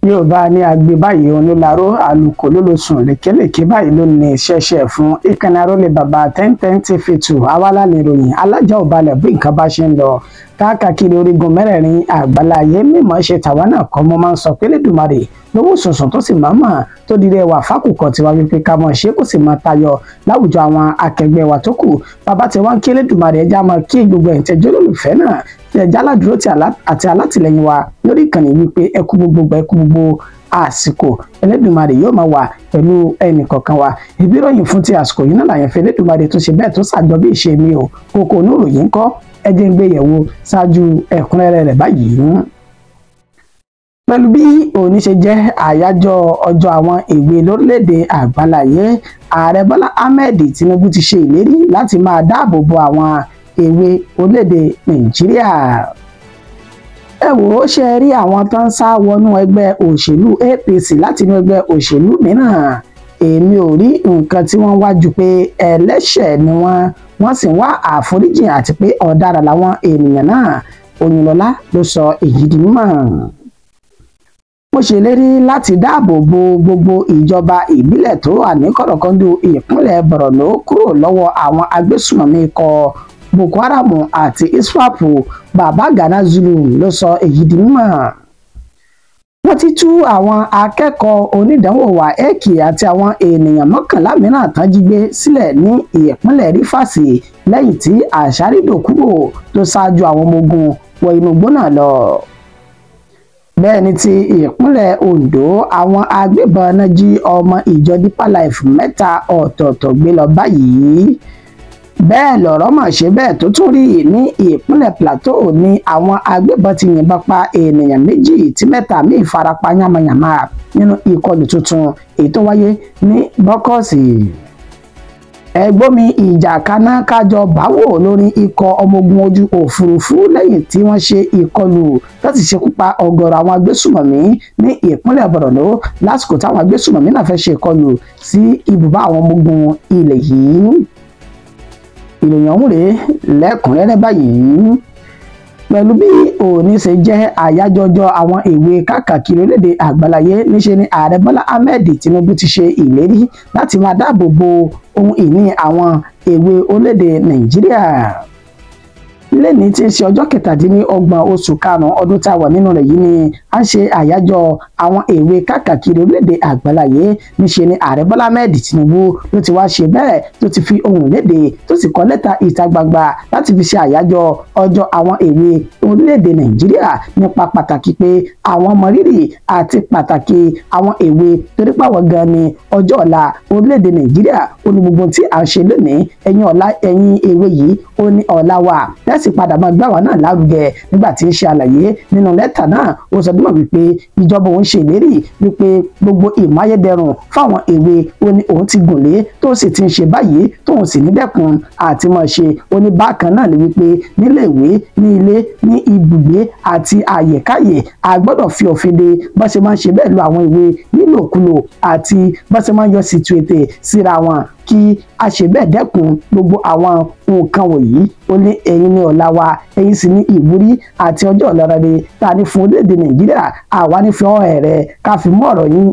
Yorùbá ní agbe báyìí òun ló laró àlùkò ló lọ sùn lékelèké báyìí ló ní ṣẹ̀ṣẹ̀ fún ìkànnì Arólé bàbá 1010 TV2 awálà níròyìn alájà ò balẹ̀ bí nǹkan bá ṣe ń lọ káàkiri orígun mẹ́rẹ̀ẹ̀rin àgbáláyé mímọ́ ṣe tàwa náà kọ́ mo máa ń sọ pé Elédùmarè lówó sùnsùn tó sì máa tó di rẹwà fákùkọ tiwa wípé ká mọ̀ ṣe kó sì máa tayọ láwùjọ àwọn akẹgbẹ́ wa tó kù bàbá tí wọ́n ń kí Elédùmarè ẹja máa kí gbogbo ẹ̀ǹtẹ̀jọ́ lólùfẹ́ náà tí ẹja aládùúró àti alátìlẹyìn wa lórí ìkànnì wípé ẹ kú gbogbo àsìkò Elédùmarè yóò máa wà pẹ̀lú ẹnì kọ̀ọ̀kan wa ìbíròyìn fún ti àsìkò yìí náà làyẹn fẹ́ Elédùmarè tó ṣe bẹ́ẹ̀ tó ṣàjọ bí ìṣe mi o kókó oníròyìn ńkọ́ ẹ jẹ́ ń gbé yẹ̀wò ṣáájú ẹ̀kúnrẹ́rẹ́ rẹ̀ báyìí. Pẹ̀lú bí òní ṣe jẹ́ àyájọ́ ọjọ́ àwọn èwe lórílẹ̀‐èdè àgbáláyé ààrẹ Bọ́lá Ahmed Tinubu ti ṣe ìlérí láti máa dáàbò bo àwọn èwe orílẹ̀‐èdè Nàìjíríà. Ẹ wò ó ṣe rí àwọn tó ń sá wọnú ẹgbẹ́ òṣèlú APC láti inú ẹgbẹ́ òṣèlú mìíràn èmi ò rí nǹkan tí wọ́n wá ju pé ẹlẹ́ṣẹ̀ ni wọ́n sì ń wá àforíjì àti pé ọ̀daràn làwọn ènìyàn náà Oyinlọ́lá ló sọ èyí di mímọ̀. Mo ṣèlérí láti dáàbò bo gbogbo ìjọba ìbílẹ̀ tó wà ní kọ̀rọ̀kọ́ndù ìpínlẹ̀ Borno kúrò lọ́wọ́ àwọn agbésùmọ̀mí ikọ̀ Boko Haram àti ISWAP Baba Gana Zulum ló sọ èyí di mímọ̀. Wọ́n ti tú àwọn akẹ́kọ̀ọ́ onídàánwò WAEC àti àwọn ènìyàn 11 mìíràn tán jí gbé sílẹ̀ ní ìpínlẹ̀ Rivers lẹ́yìn tí àṣàrídòkúrò tó ṣáájú àwọn ọmọ ogun wọ inú igbó náà lọ. Bẹ́ẹ̀ ni ti ìpínlẹ̀ Ondo àwọn agbébọn náà jí ọmọ ìjọ Deeper Life 3 ọ̀tọ̀ọ̀tọ̀ gbé lọ báyìí. Bẹ́ẹ̀ lọ̀rọ̀ mà ṣe bẹ́ẹ̀ tó tún rí ní ìpínlẹ̀ Plateau ní àwọn agbébọn ti yìnbọn pa ènìyàn 2 tí 3 míì farapa yánmayànmá nínú ìkọlù tuntun èyí tó wáyé ní Bọ́kọ̀sì. Ẹgbómi ìjà kaná kájọ báwò lórí ikọ̀ ọmọ ogun ojú òfurufú lẹ́yìn tí wọ́n ṣe ìkọlù láti ṣekú pa ọ̀gọ̀rọ̀ àwọn agbésùmọ̀mí ní ìpínlẹ̀ Borno lásìkò táwọn agbésùmọ̀mí náà fẹ́ ṣe ìkọlù sí ibùbá àwọn ọmọ ogun ilẹ̀ yìí. Ìròyìn ọ̀hún rèé lẹ́kùnrẹ́rẹ́ báyìí. Pẹ̀lú bí òní ṣe jẹ́ àyájọ́ ọjọ́ àwọn èwe káàkiri orílẹ̀-èdè àgbáláyé níṣe ni ààrẹ Bọ́lá Ahmed Tinubu ti ṣe ìlérí láti máa dáàbò bo ohun ìní àwọn èwe orílẹ̀-èdè Nàìjíríà. Lẹ́ni tí ń ṣe ọjọ́ 27 oṣù karùn-ún ọdún tá a wà nínú rẹ̀ yìí ni a ń ṣe àyájọ́ àwọn èwe káàkiri orílẹ̀-èdè àgbáláyé níṣe ni ààrẹ Bọ́lá Ahmed Tinubu ló ti wá ṣe bẹ́ẹ̀ tó ti fi ohùn léde tó sì kọ lẹ́tà ìta gbangba láti fi ṣe àyájọ́ ọjọ́ àwọn èwe orílẹ̀-èdè Nàìjíríà nípa pàtàkì pé àwọn mọ rírì àti pàtàkì àwọn èwe torí pàwọ̀ gan ni ọjọ́ ọ̀la orílẹ̀-èdè Nàìjíríà ó ní gbogbo tí à ń ṣe lónìí ẹ̀yin èwe yìí ó ní ọ̀la wa sì padà máa gbà wá náà lárugẹ nígbà tí ń ṣe àlàyé nínú lẹ́tà náà ó sọ dúnmọ̀ wípé ìjọba òun ṣe ìlérí wípé gbogbo ìmáyédẹrùn fáwọn èwe ó ní òun ti gùn lé tó sì ti ń ṣe báyìí tóun sì ní dẹ́kun àti máa ṣe ó ní bákan náà ni wípé nílé ìwé ní ilé ní ibùgbé àti àyèkáyè a gbọ́dọ̀ fi òfin de bá ṣe máa ń ṣe bẹ́ẹ̀ lu àwọn èwe nílòkulò àti bá ṣe máa ń yọ situete síra wọn kí a ṣe bẹ́ẹ̀ dẹ́kun gbogbo àwọn nǹkan wọ̀nyí ó ní ẹ̀yin ní ọ̀la wa ẹ̀yin sì ní ìwúrí àti ọjọ́ ọ̀la rere tá a ní fún orílẹ̀-èdè Nàìjíríà àwa ní fi ọ̀rẹ́ rẹ̀ ká fi mú ọ̀rọ̀ yín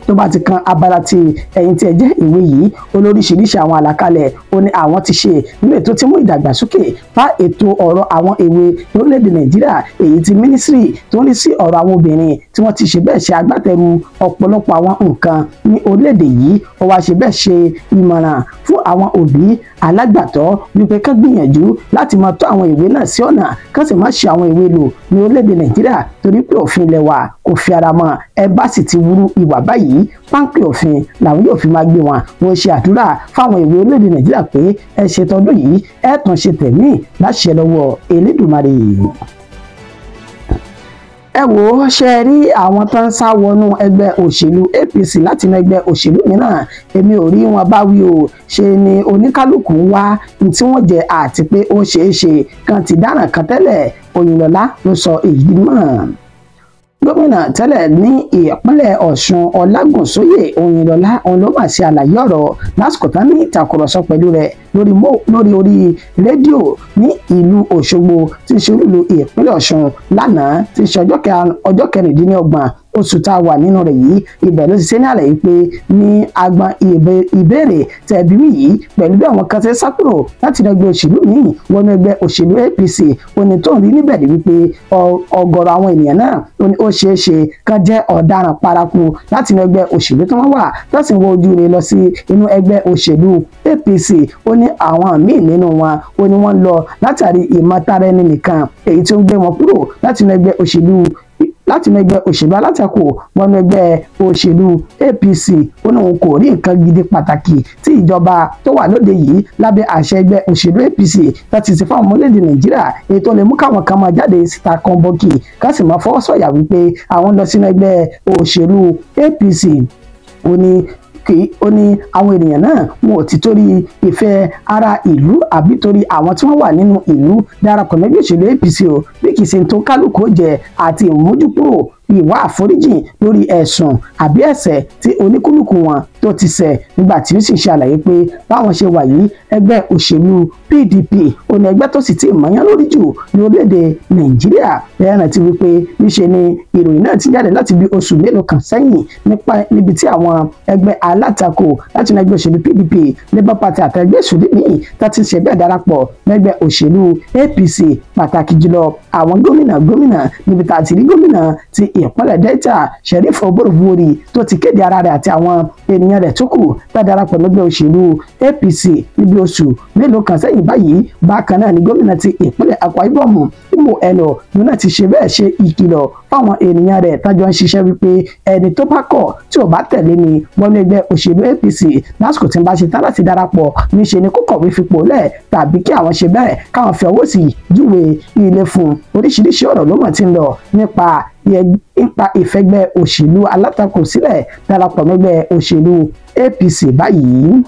tó bá ti kan abala tí ẹ̀yin tí ẹ jẹ́ ìwé yìí olóríṣiríṣi àwọn àlàkalẹ̀ ó ní àwọn ti ṣe nínú ètò tí mú ìdàgbàsókè bá ètò ọ̀rọ̀ àwọn èwe lórílẹ̀‐èdè Nàìjíríà èyí tí mínísírì tó ń rí sí ọ̀rọ̀ àwọn obìnrin tí wọ́n ti ṣe bẹ́ẹ̀ ṣe agbátẹrù ọ̀pọ̀lọpọ̀ àwọn nǹkan ní orílẹ̀‐èdè yìí ó wá ṣe bẹ́ẹ̀ ṣe ìmọ̀ràn fún àwọn òbí alágbàtọ́ wípé ká gbìyànjú láti máa tọ́ àwọn ìwé náà sí ọ̀nà ká sì má ṣe àwọn ìwé lò ní orílẹ̀‐èdè Nàìjíríà torí pé òfin ilẹ̀ wa kò fi ara mọ́ ẹ bá sì ti wúrú ìwà báyìí páńpẹ́ òfin làwọn yóò fi máa gbé wọn wọ́n ṣe àdúrà fáwọn ìwé orílẹ̀-èdè Nàìjíríà pé ẹ ṣe tọdún yìí ẹ tún ṣe tẹ̀mí láṣẹ lọ́wọ́ Elédùmarè. Ẹ wò ó ṣe rí àwọn tó ń sá wọnú ẹgbẹ́ òṣèlú APC láti inú ẹgbẹ́ òṣèlú mìíràn èmi ò rí wọn bá wí o ṣe ni oníkálukú ń wá ní tí wọ́n jẹ àti pé ó ṣeé ṣe kan ti dáràn kan tẹ́lẹ̀ Oyinlọ́lá ló sọ èyí mọ́. Gómìnà tẹ́lẹ̀ ní ìpínlẹ̀ Ọ̀ṣun Ọlágúnsóyè Oyinlọ́lá òun ló máa ṣe àlàyé ọ̀rọ̀ lásìkò tán ní ìtàkùrọ̀sọ pẹ̀lú rẹ̀ lórí orí rédíò ní ìlú Òṣogbo tí ń ṣe olú ìpínlẹ̀ Ọ̀ṣun lánàá tí ń ṣe ọjọ́ kẹrìndínlọ́gbọ̀n oṣù tá a wà nínú rẹ̀ yìí. Ibẹ̀ ló ti ṣe ní àlàyé pé ní agbọn ìbéèrè tẹ̀bí mi yìí pẹ̀lú bí àwọn kan ṣe sá kúrò láti ẹgbẹ́ òṣèlú míì wọnú ẹgbẹ́ òṣèlú APC oní tó ń rí níbẹ̀ ni wípé ọ̀gọ̀rọ̀ àwọn ènìyàn náà ó ṣeé ṣe kán jẹ́ ọ̀daràn paraku láti inú ẹgbẹ́ òṣèlú tí wọ́n wà láti wọ ojú rẹ̀ lọ sí inú ẹgbẹ́ òṣèlú APC. Ó ní àwọn míì nínú wọn ó ní wọ́n lọ látàrí ìmọ̀tara ẹni nìkan èyí tí ó ń gbé wọn kúrò láti inú ẹgbẹ́ òṣèlú alátakò wọnú ẹgbẹ́ òṣèlú APC. ó ní òun kò rí nǹkan gidi pàtàkì tí ìjọba tó wà lóde yìí lábẹ́ àṣẹ ẹgbẹ́ òṣèlú APC láti ti fáwọn ọmọlẹ́dẹ̀ Nàìjíríà èyí tó lè mú káwọn kan máa jáde síta kọ́ńbọ́ọ̀kì ká sì máa fọwọ́ sọ̀yà wípé àwọn lọ sínú ẹgbẹ́ òṣèlú APC. ó ní àwọn ènìyàn náà wọn ò ti torí ìfẹ́ ara ìlú àbí torí àwọn tí wọ́n wà nínú ìlú darapọ̀ mẹ́gbẹ́ òṣèlú APC o bí kì í ṣe tó kálukú jẹ àti ìmójúkúrò ìwà àforíjì lórí ẹ̀sùn àbí ẹ̀ṣẹ̀ tí oníkúlùkù wọn tó ti ṣẹ̀ nígbà tí ó sì ṣe àlàyé pé báwọn ṣe wà yìí ẹgbẹ́ òṣèlú PDP ó ní ẹgbẹ́ tó sì ti mọ̀yán lórí jù ní orílẹ̀-èdè Nàìjíríà. bẹ́ẹ̀ rántí wípé níṣe ni ìròyìn náà ti jáde láti bí oṣù mélòó kan sẹ́yìn níbi tí àwọn ẹgbẹ́ alátakò láti ní ẹgbẹ́ òṣèlú PDP Labour Party àtẹgbẹ́ òṣèlú míì tó ti ṣe bẹ́ẹ̀ darapọ̀ mẹ́gbẹ́ òṣèlú APC pàtàkì jùlọ àwọn gómìnà níbi tá a ti rí gómìnà ti ìpínlẹ̀ Delta Sheriff Oborevwori tó ti kéde ara rẹ̀ àti àwọn ènìyàn rẹ̀ tó kù tá darapọ̀ mẹ́gbẹ́ òṣèlú APC níbi oṣù mélòó kan sẹ́yìn báyìí. bákan náà ni gómìnà ti ìpínlẹ̀ Akwa Ibom Imo Eno lónà ti ṣe bẹ́ẹ̀ ṣe ìkìlọ̀ fáwọn ènìyàn rẹ̀ tájọ ń ṣiṣẹ́ wípé ẹni tó bá kọ̀ tí ò bá tẹ̀lé ni wọlé ẹgbẹ́ òṣèlú APC lásìkò tí ń bá ṣe tán láti darapọ̀ níṣe ni kó kọ̀wé fipò lẹ̀ tàbí kí àwọn ṣe bẹ́ẹ̀ káwọn fi ọwọ́ sí júwe ilé fún oríṣiríṣi ọ̀rọ̀ ló mọ̀ tí ń lọ nípa ìfẹ́gbẹ́ òṣèlú alátakò sílẹ̀ darapọ̀ mẹ́gbẹ́ òṣèlú APC báyìí.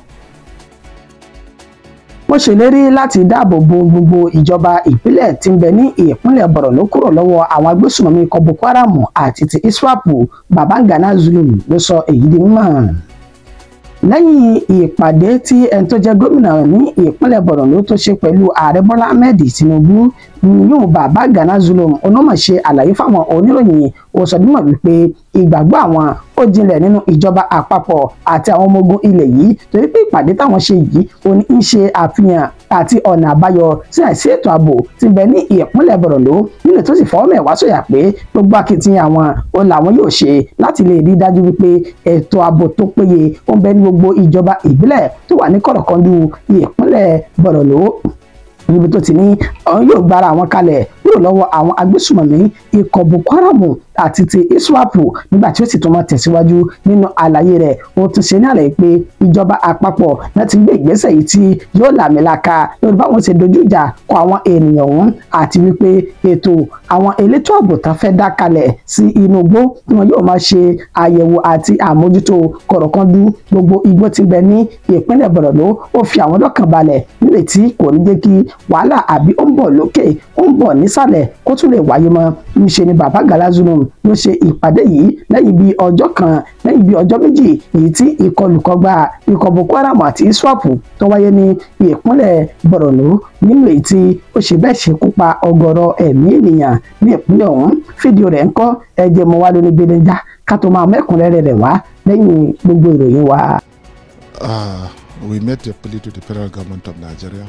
wọ́n ṣèlérí láti dáàbò bo gbogbo ìjọba ìpínlẹ̀ tí ń bẹ ní ìpínlẹ̀ Borno kúrò lọ́wọ́ àwọn agbésùnmọ̀mí ikọ̀ Boko Haram àti ti ISWAP. Babangana Zulum ló sọ èyí di mímọ̀ lẹ́yìn ìpàdé tí ẹni tó jẹ́ gómìnà ní ìpínlẹ̀ Borno tó ṣe pẹ̀lú ààrẹ Bọ́lá Ahmed Tinubu yóò Babangana Zulum onímọ̀ ṣe àlàyé fáwọn oníròyìn ó sọ dímọ̀ wípé ìgbàgbọ́ àwọn ó jinlẹ̀ nínú ìjọba àpapọ̀ àti àwọn ọmọ ogun ilẹ̀ yìí torí pé ìpàdé táwọn ṣe yìí ó ní í ṣe àfihàn àti ọ̀nà àbáyọ sí àìsí ètò ààbò tí ń bẹ ní ìpínlẹ̀ Borno nílẹ̀ tó sì fọwọ́ mẹ́wàá sọ̀yà pé gbogbo akitiyan àwọn ó làwọn yóò ṣe láti lè rí dájú wípé ètò ààbò tó péye ó ń bẹ ní gbogbo ìjọba ìbílẹ̀ tó wà ní kọ̀rọ̀kọ̀ndù ìpínlẹ̀ Borno níbi tó ti ní yóò gbára àwọn kalẹ̀ kúrò lọ́wọ́ àwọn agbésùmọ̀mí ikọ̀ Boko Haram àti ti ISWAP. nígbà tí ó sì tún máa tẹ̀síwájú nínú àlàyé rẹ̀ ó tún ṣe ní àlàyé pé ìjọba àpapọ̀ láti gbé ìgbésẹ̀ yìí tí yóò làmìlaka lórí báwọn ṣe dojú ìjà kọ àwọn ènìyàn ọ̀hún àti wípé ètò àwọn elétò ààbò tán fẹ́ dá kalẹ̀ sí inú igbó tí wọn yóò máa ṣe àyẹ̀wò àti àmójútó kọ̀rọ̀kọ́ndú gbogbo igbó tí bẹ ní ìpínlẹ̀ Borno. ó fi àwọn lọ́kàn balẹ̀ nírètí kò ní jẹ́ kí wàhálà àbí ó ń bọ̀ lókè ó ń bọ̀ nísàlẹ̀ kó tún lè wáyé mọ́. níṣe ni Babangana Zulum ló ṣe ìpàdé yìí lẹ́yìn bí ọjọ́ méjì èyí tí ìkọlùkọgbà ikọ̀ Boko Haram àti ISWAP tó wáyé ní ìpínlẹ̀ Borno nínú èyí tí ó ṣe bẹ́ẹ̀ ṣekú pa ọ̀gọ̀rọ̀ ẹ̀mí ènìyàn ní ìpínlẹ̀ ọ̀hún. fídíò rẹ̀ ń kọ́ ẹ̀jẹ̀ mọ́ wá lórí gbẹdẹ́já ká tó máa mẹ́kúnrẹ́rẹ́ rẹ̀ wá lẹ́yìn gbogbo ìròyìn wa. We made a plea to the federal government of Nigeria,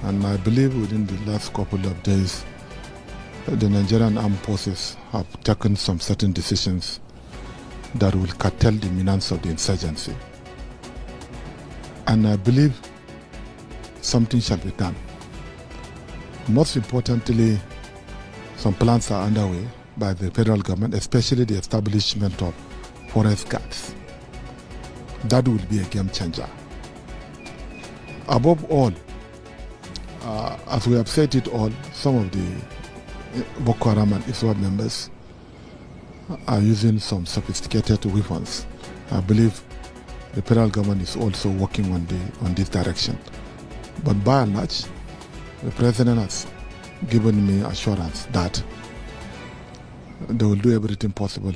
and I believe within the last couple of days the Nigerian armed forces have taken some certain decisions that will curtail the menace of the insurgency. And I believe something shall be done. Most importantly, some plans are underway by the federal government, especially the establishment of forest guards. That will be a game changer. Above all, as we have said it all, some of the Boko Haram and ISWAP members are using some sophisticated weapons. I believe the federal government is also working on this direction. But by and large, the president has given me assurance that they will do everything possible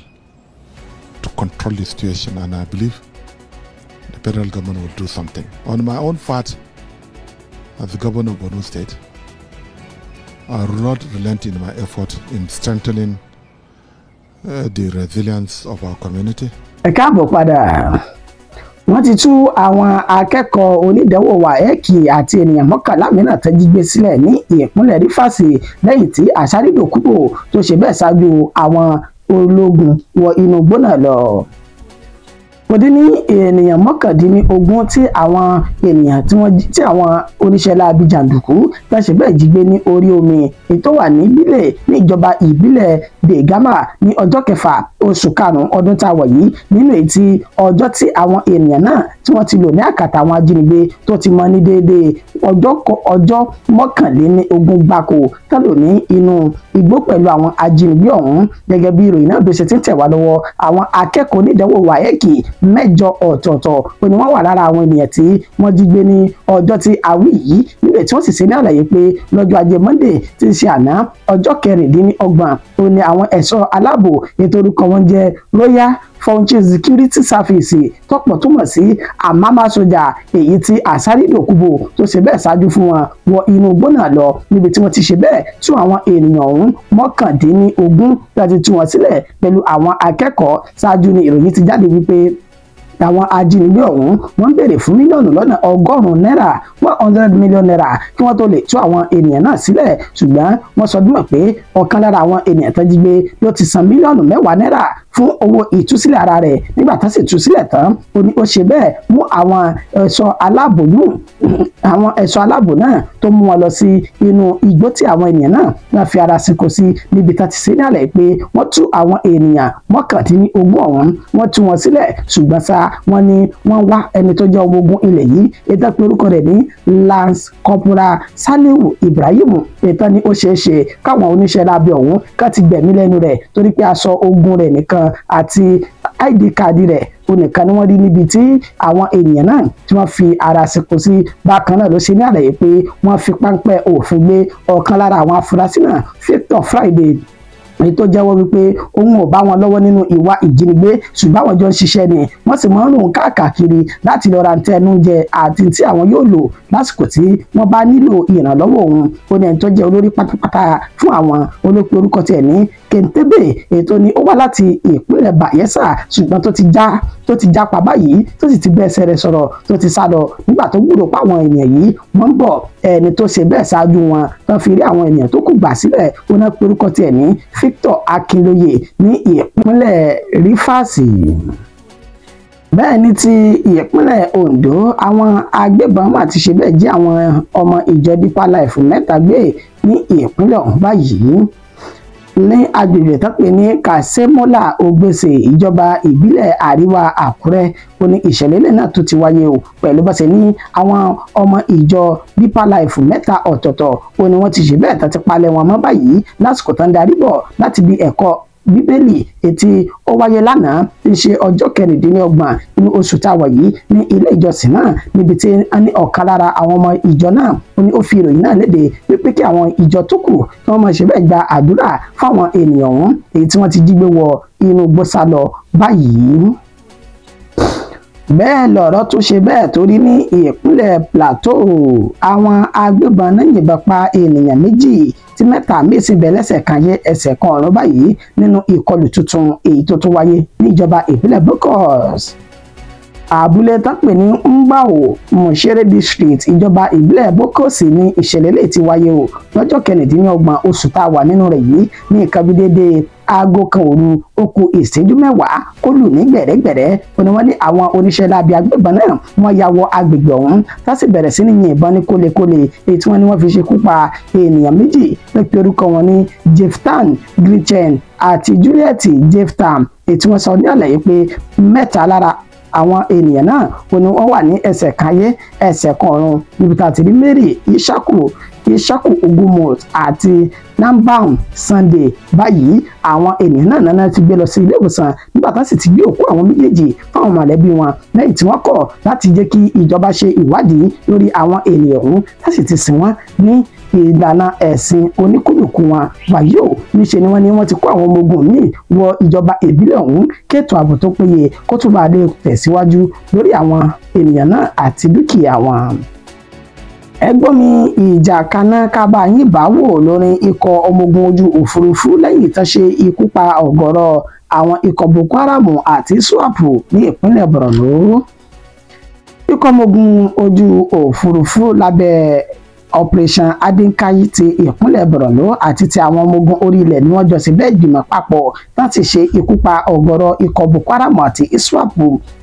to control the situation, and I believe the federal government will do something. On my own part, as the governor of Borno State, I will not relent in my effort in strengthening the resilience of our community. Ẹ káàbọ̀ padà. Wọ́n ti tú àwọn akẹ́kọ̀ọ́ onídàáwò WAEC àti ènìyàn mọ́kànlá mìíràn tó jí gbé sílẹ̀ ní ìpínlẹ̀ Rivers lẹ́yìn tí àṣàrídòkúbò tó ṣe bẹ́ẹ̀ ṣáájú àwọn ológun wọ inú igbó náà lọ. Ó dín ní ènìyàn mọ́kàndínlógún tí àwọn ènìyàn tí àwọn oníṣẹ́ láabi jàǹdùkú tó ṣe bẹ́ẹ̀ jí gbé ní orí omi ètò wà ní ìbílẹ̀ ní ìjọba ìbílẹ̀ Degama ní ọjọ́ kẹfà oṣù karùn-ún ọdún tá a wọ̀ yìí nínú èyí tí ọjọ́ tí àwọn ènìyàn náà tí wọ́n ti lò ní àkàtà àwọn ajínigbé tó ti mọ ní déédéé ọjọ́ mọ́kànléníogún gbáko tó lò ní inú igbó pẹ̀lú àwọn ajínigbé ọ̀hún gẹ́gẹ́ bí ìròyìn náà bí ó ṣe ti ń tẹ̀ wá lọ́wọ́. Àwọn akẹ́kọ̀ọ́ onídàáwò WAEC 8 ọ̀tọ̀ọ̀tọ̀ ó ní wọ́n wà lára àwọn ènìyàn tí wọ́n jí gbé ní ọjọ́ tí a wí yìí níbẹ̀ tí wọ́n sì ṣe ní àlàyé pé lọ́jọ́ ajé Monday tí ń ṣe àná ọjọ́ 26 ó ní àwọn ẹ̀ṣọ́ aláàbò ètò orúkọ wọn jẹ́ Royal Frontier Security Service tọ́pọ̀ túmọ̀ sí Amama Soja èyí tí àṣàrídòkúbò tó ṣe bẹ́ẹ̀ ṣáájú fún wọn wọ inú igbó náà lọ níbi tí wọ́n ti ṣe bẹ́ẹ̀ tú àwọn ènìyàn ọ̀hún mọ́kàndínlógún láti tú wọn sílẹ̀ pẹ̀lú àwọn akẹ́kọ̀ọ́ ṣáájú ní ìròyìn ti jáde wípé àwọn ajínigbé ọ̀hún wọ́n béèrè fún mílíọ̀nù lọ́nà ọgọ́rùn-ún náírà 100 million naira kí wọ́n tó lè tú àwọn ènìyàn náà sílẹ̀ ṣùgbọ́n wọ́n sọ dúnmọ̀ pé ọ̀kan lára àwọn ènìyàn tó jí gbé ló ti san mílíọ̀nù 10 náírà fún owó ìtúsílẹ̀ ara rẹ̀ nígbà tó sì tú sílẹ̀ tán ó ní ó ṣe bẹ́ẹ̀ mú àwọn ẹ̀ṣọ́ aláàbò náà tó mú wọn lọ sí inú igbó tí àwọn ènìyàn náà wọ́n fi ara sínkò sí níbi tá ti ṣe ní àlàyé pé wọ́n tú àwọn ènìyàn mọ́kàndínlógún ọ̀hún wọ́n tú wọn sílẹ̀ ṣùgbọ́n sá wọ́n ní wọ́n wá ẹni tó jẹ́ ọmọ ogun ilẹ̀ yìí ètò pé orúkọ rẹ̀ ní Lance Corporal Saliu Ibrahim ètò ní ó ṣeé ṣe káwọn oníṣẹ́ láabi ọ̀hún ká ti gbẹ̀mí lẹ́nu rẹ̀ torí pé aṣọ ogun rẹ̀ nìkan àti ID card rẹ̀ onìkan ni wọ́n rí níbi tí àwọn ènìyàn náà tí wọ́n fi ara sínkù sí. Bákan náà ló ṣe ní àlàyé pé wọ́n fi páńpẹ́ òfin gbé ọ̀kan lára àwọn afurasí náà Victor Friday èyí tó jẹ́wọ́ wípé òun ò bá wọn lọ́wọ́ nínú ìwà ìjínigbé ṣùgbọ́n àwọn jọ ń ṣiṣẹ́ ni wọ́n sì máa ń rùn káàkiri láti lọ ra tẹnújẹ àti tí àwọn yóò lò lásìkò tí wọ́n bá nílò ìrànlọ́wọ́ òun. Ó ní ẹni tó jẹ́ olórí pátápátá fún àwọn olóòpẹ̀ orúkọ tiẹ̀ ní Kentebe ètò ni ó wá láti ìpínlẹ̀ Bayelsa ṣùgbọ́n tó ti jápa báyìí tó sì ti bẹ́ ẹsẹ̀ rẹ̀ sọ̀rọ̀ tó ti sá lọ nígbà tó gbúròó pa àwọn ènìyàn yìí wọ́n ń bọ̀ ẹni tó ṣe bẹ́ẹ̀ ṣáájú wọn tó fi rí àwọn ènìyàn tó kù gbà sílẹ̀ ó náà pe orúkọ tiẹ̀ ní Victor Akinloye ní ìpínlẹ̀ Rivers. Bẹ́ẹ̀ ni ti ìpínlẹ̀ Ondo àwọn agbébọn máa ti ṣe bẹ́ẹ̀ jí àwọn ọmọ ìjọ Deeper Life 3 gbé ní ìpínlẹ̀ ọ̀hún báyìí ní agbègbè tó pè ní Kasemola Ogbese ìjọba ìbílẹ̀ àríwá Àkúrẹ́ ó ní ìṣẹ̀lẹ̀ ilẹ̀ náà tó ti wáyé o pẹ̀lú bọ́sẹ̀ ní àwọn ọmọ ìjọ Deeper Life 3 ọ̀tọ̀ọ̀tọ̀ ó ní wọ́n ti ṣe bẹ́ẹ̀ tó ti palẹ̀ wọn mọ́ báyìí lásìkò tó ń darí bọ̀ láti bí ẹ̀kọ́ Bíbélì ètí ó wáyé lánàá tí ń ṣe ọjọ́ 26 nínú oṣù tá a wà yìí ní ilé ìjọsìn náà níbi tí a ní ọ̀kan lára àwọn ọmọ ìjọ náà ó ní ó fi ìròyìn náà léde wípé kí àwọn ìjọ tó kù kí wọ́n máa ṣe bẹ́ẹ̀ gba àdúrà fáwọn ènìyàn ọ̀hún èyí tí wọ́n ti jí gbé wọ inú igbó sálọ báyìí. Bẹ́ẹ̀ lọ̀rọ̀ tó ṣe bẹ́ẹ̀ torí ní ìpínlẹ̀ Plateau àwọn agbébọn náà yìnbọn pa ènìyàn 2 tí 3 míì sì bẹ́ lẹ́sẹ̀ kan yé ẹsẹ̀ kan ọ̀run báyìí nínú ìkọlù tuntun èyí tó tún wáyé ní ìjọba ìpínlẹ̀ Bokos. Abúlé tó pè ní Mbao Mushere District ìjọba ìbílẹ̀ Bokos ní ìṣẹ̀lẹ̀ lè ti wáyé o lọ́jọ́ 29 oṣù tá a wà nínú rẹ̀ yìí ní nǹkan bí déédéé aago kan òru ó kù ìṣẹ́jú 10 kó lù ní gbẹ̀rẹ́gbẹ̀rẹ́ ó ní wọ́n ní àwọn oníṣẹ́ láabi agbébọn náà wọ́n ya wọ agbègbè ọ̀hún tá sì bẹ̀rẹ̀ sí ní yìnbọn ní kólekóle èyí tí wọ́n ní wọ́n fi ṣekú pa ènìyàn 2 pé orúkọ wọn ní Jeftan Gritchen àti Juliet Jeftam èyí tí wọ́n sọ ní àlàyé pé 3 lára àwọn ènìyàn náà ó ní wọ́n wà ní ẹsẹ̀ kan ayé ẹsẹ̀ kan ọ̀run níbi tá a ti rí Mary Ishaku Ogumot àti Nambam Sunday báyìí àwọn ènìyàn náà ti gbé lọ sí ilé ìwòsàn nígbà tá sì ti gbé òkú àwọn méjèèjì fáwọn mọ̀lẹ́bí wọn lẹ́yìn tí wọ́n kọ̀ láti jẹ́ kí ìjọba ṣe ìwádìí lórí àwọn ènìyàn ọ̀hún tá sì ti sìn wọ́n ní ìlànà ẹ̀sìn oníkúlùkù wọn wàyí ò níṣe ni wọ́n ní wọ́n ti kó àwọn ọmọ ogun míì wọ ìjọba ìbílẹ̀ ọ̀hún kéètò ààbò tó péye kó tún bá lè tẹ̀síwájú lórí àwọn ènìyàn náà àti dúkìá wọn. ẹgbọ́n mi ìjà kaná kábà yín bá wò lórí ikọ̀ ọmọ ogun ojú òfurufú lẹ́yìn tán ṣe ikú pa ọ̀gọ̀rọ̀ àwọn ikọ̀ Boko Haram àti SWAP ní ìpínlẹ̀ Borno. Ikọ̀ ọmọ ogun ojú òfurufú lábẹ́ Operation Adinkayi ti ìpínlẹ̀ Borno àti ti àwọn ọmọ ogun orí ilẹ̀ ni wọ́n jọ sí bẹ́ẹ̀ gbìmọ̀ papọ̀ láti ṣe ikú pa ọ̀gọ̀rọ̀ ikọ̀ Boko Haram àti ISWAP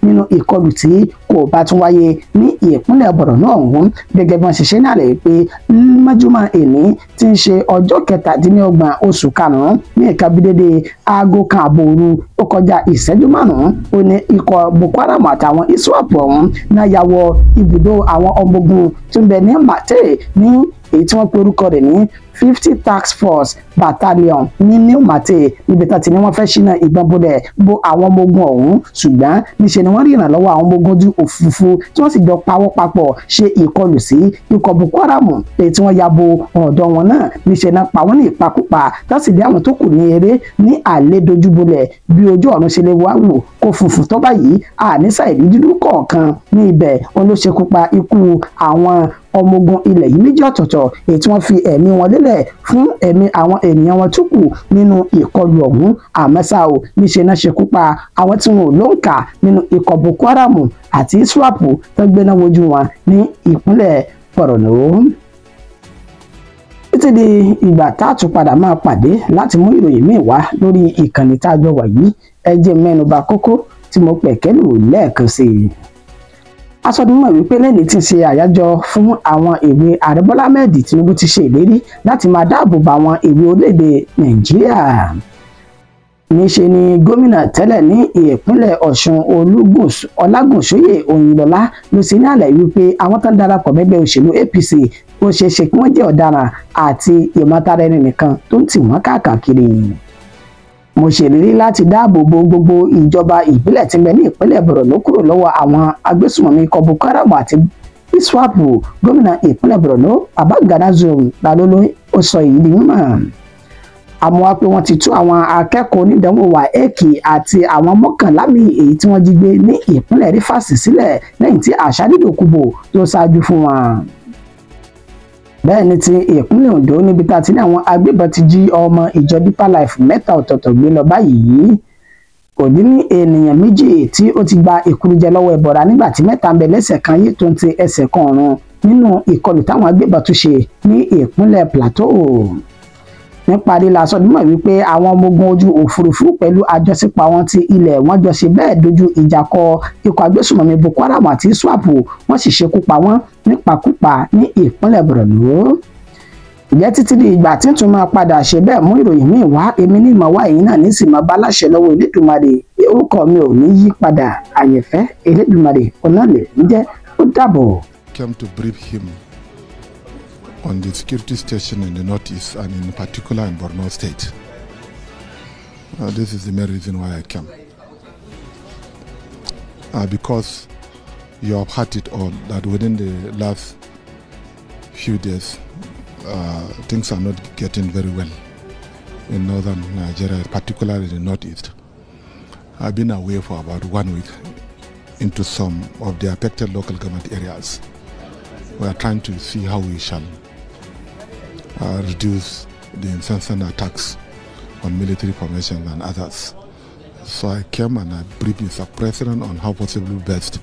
nínú ìkọlù tí kò bá tún wáyé ní ìpínlẹ̀ Borno ọ̀hún gẹ́gẹ́ bí wọ́n ṣe ṣe ní àlẹ́ pé mọ́júmọ́ èní tí ń ṣe ọjọ́ 27 oṣù karùn-ún ní ìka bí dédé aago kan àbọ̀ òru ó kọjá ìṣẹ́jú márùn-ún ó ní ikọ̀ Boko Haram àtàwọn ISWAP ọ̀hún náà ya wọ ibùdó àwọn ọmọ ogun tó ń bẹ ní Mate ní èyí tí wọ́n pe orúkọ rẹ̀ ní 50 Task Force Battalion ní New Mate níbi tí wọ́n fẹ́ ṣínà ìbọn bolẹ̀ bo àwọn ọmọ ogun ọ̀hún ṣùgbọ́n níṣẹ́ ni wọ́n rí ìrànlọ́wọ́ àwọn ọmọ ogun ojú òfurufú tí wọ́n sì jọ pawọ́ papọ̀ ṣe ìkọlù sí ikọ̀ Boko Haram èyí tí wọ́n ya bo ọ̀dọ̀ wọn náà níṣẹ́ náà pa wọ́n ní ìpakúpa láti dé àwọn tó kù ní eré ní àlè dojúbolẹ̀ bí ojú ọ̀run ṣe lè wá wò kó funfun tó báyìí àníṣà ìdí dúdú kọ̀ọ̀kan ní ibẹ̀ wọn ló ṣekú pa ikú àwọn ọmọ ogun ilẹ̀ yìí méjì ọ̀tọ̀ọ̀tọ̀ èyí tí wọ́n fi ẹ̀mí wọn lélẹ̀ fún ẹ̀mí àwọn ènìyàn wọn tó kù nínú ìkọlù ọ̀hún àmọ́sá o níṣẹ́ náà ṣekú pa àwọn tí wọn ò lóǹkà nínú ikọ̀ Boko Haram àti ISWAP tó gbéná wojú wọn ní ìpínlẹ̀ Borno. Títí di ìgbà tá a tún padà máa pàdé láti mú ìròyìn míì wá lórí ìkànnì tá a jọ wà yìí ẹ jẹ́ mẹ́nubà kókó tí mo pẹ̀kẹ́lù lẹ́ẹ̀kan sí i. Asọdúnmọ̀ wípé lẹ́ni tí ń ṣe àyájọ́ fún àwọn èwe Ààrẹ Bọ́lá Ahmed Tinubu ti ṣe ìlérí láti máa dáàbò bo àwọn èwe orílẹ̀-èdè Nàìjíríà. Níṣe ni gómìnà tẹ́lẹ̀ ní ìpínlẹ̀ Ọ̀ṣun Ọlágúnsóyè Oyinlọ́lá ló ṣe ní àlàyé wípé àwọn tó ń darapọ̀ mẹ́gbẹ́ òṣèlú APC ó ṣeé ṣe kí wọ́n jẹ́ ọ̀daràn àti ìmọ̀tara ẹni nìkan tó ń tì wọ́n káàkiri. Mo ṣèlérí láti dáàbò bo gbogbo ìjọba ìbílẹ̀ tí ń bẹ ní ìpínlẹ̀ Borno kúrò lọ́wọ́ àwọn agbésùnmọ̀mí ikọ̀ Boko Haram àti ISWAP gómìnà ìpínlẹ̀ Borno Baba Gana Zulum Lálóló ó sọ èyí di mímọ̀. Àmọ́ wá pé wọ́n ti tú àwọn akẹ́kọ̀ọ́ onídàánwò WAEC àti àwọn 11 míì èyí tí wọ́n jí gbé ní ìpínlẹ̀ Rivers sílẹ̀ lẹ́yìn tí Àṣàdídòkúbò tó ṣáájú fún wọn. Bẹ́ẹ̀ ni ti ìpínlẹ̀ Ondo níbi tá a ti ní àwọn agbébọn ti jí ọmọ ìjọ Deeper Life 3 ọ̀tọ̀ọ̀tọ̀ gbé lọ báyìí. Kò dín ní ènìyàn 2 tí ó ti gba ìkúrújẹ lọ́wọ́ ẹbọra nígbà tí 3 ń bẹ lẹ́sẹ̀ kan yìí tó ń ti ẹsẹ̀ kan ọ̀run nínú ìkọlù táwọn agbébọn tún ṣe ní ìpínlẹ̀ Plateau. Níparí la sọ dímọ̀ wípé àwọn ọmọ ogun ojú òfurufú pẹ̀lú àjọṣepọ̀ àwọn ti ilẹ̀ wọ́n jọ ṣe bẹ́ẹ̀ dojú ìjà kọ ikọ̀ agbésùnmọ̀mí Boko Haram àti ISWAP wọ́n sì ṣekú pa wọ́n nípakúpa ní ìpínlẹ̀ Borno. Ìjẹ́ títí di ìgbà tí ń tún máa padà ṣe bẹ́ẹ̀ mú ìròyìn míì wá èmi ní ìmọ̀ wá yìí náà ní sì máa bá láṣẹ lọ́wọ́ Elédùmarè orúkọ mi ò ní yí padà àyẹ̀fẹ́ Elédùmarè ọ̀nà lè ń jẹ́ ó dàbọ̀. Came to brief him on the security station in the northeast and in particular in Borno State. This is the main reason why I came. Because you have heard it all that within the last few days things are not getting very well in northern Nigeria, particularly in the northeast. I've been away for about 1 week into some of the affected local government areas. We are trying to see how we shall reduce the incessant attacks on military formations and others. So I came and I briefed Mr. President on how possibly best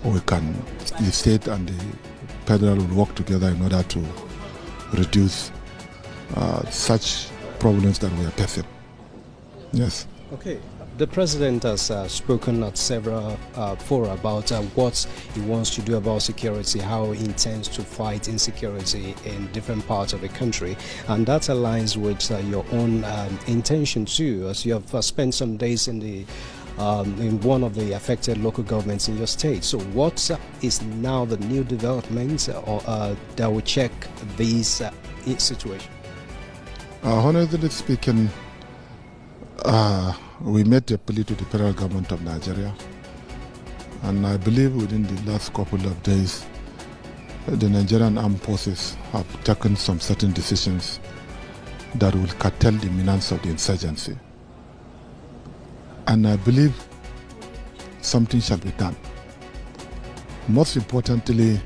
we can, the state and the federal will work together in order to reduce such problems that we are facing. Yes. Okay. The president has spoken at several fora about what he wants to do about security, how he intends to fight insecurity in different parts of the country, and that aligns with your own intention too, as you have spent some days in the in one of the affected local governments in your state. So what is now the new development that will check this situation? Honestly speaking, we made a plea to the federal government of Nigeria, and I believe within the last couple of days the Nigerian armed forces have taken some certain decisions that will curtail the menace of the insurgency. And I believe something shall be done. Most importantly,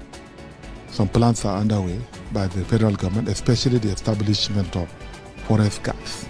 some plans are underway by the federal government, especially the establishment of forest guards.